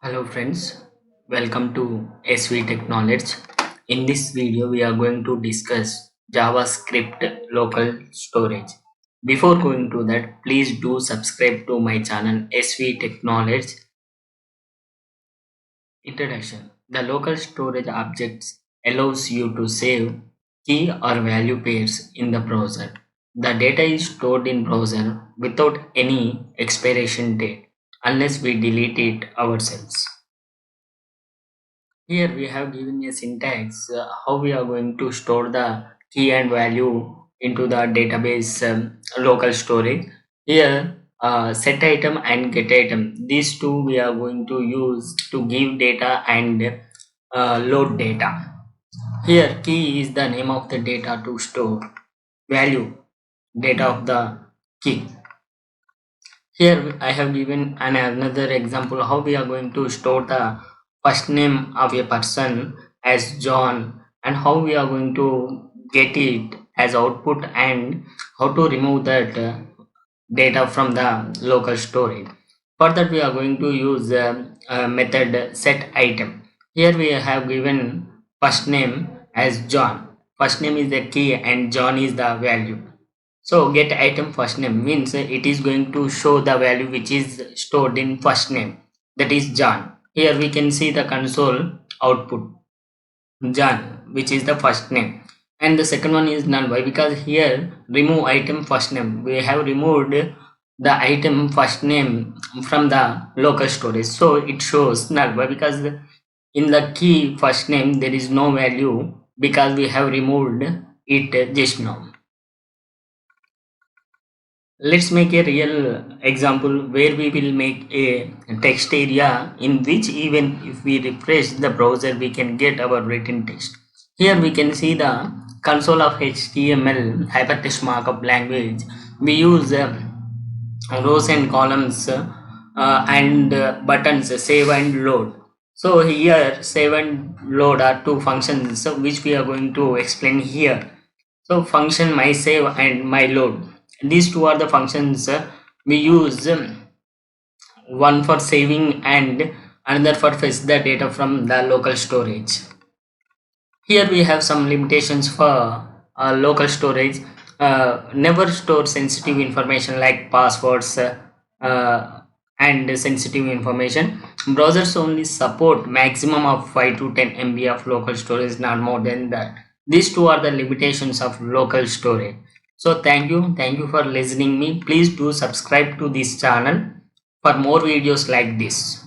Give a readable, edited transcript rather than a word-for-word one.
Hello friends, welcome to SV Technology. In this video, we are going to discuss JavaScript local storage. Before going to that, please do subscribe to my channel SV Technology. Introduction. The local storage objects allows you to save key or value pairs in the browser. The data is stored in browser without any expiration date unless we delete it ourselves. Here we have given a syntax how we are going to store the key and value into the database local storage. Here set item and get item. These two we are going to use to give data and load data. Here key is the name of the data to store, value data of the key. Here I have given another example how we are going to store the first name of a person as John and how we are going to get it as output and how to remove that data from the local storage. For that we are going to use method set item. Here we have given first name as John. First name is the key and John is the value. So get item first name means it is going to show the value which is stored in first name, that is John. Here we can see the console output John, which is the first name, and the second one is null. Why? Because here remove item first name, we have removed the item first name from the local storage, so it shows null. Why? Because in the key first name there is no value because we have removed it just now. Let's make a real example where we will make a text area in which even if we refresh the browser we can get our written text. Here we can see the console of HTML hypertext markup language. We use rows and columns and buttons save and load. So here save and load are two functions which we are going to explain here. So function my save and my load, these two are the functions we use, one for saving and another for fetch the data from the local storage. Here we have some limitations for local storage. Never store sensitive information like passwords and sensitive information. Browsers only support maximum of 5 to 10 MB of local storage, not more than that. These two are the limitations of local storage. So thank you for listening me. Please do subscribe to this channel for more videos like this.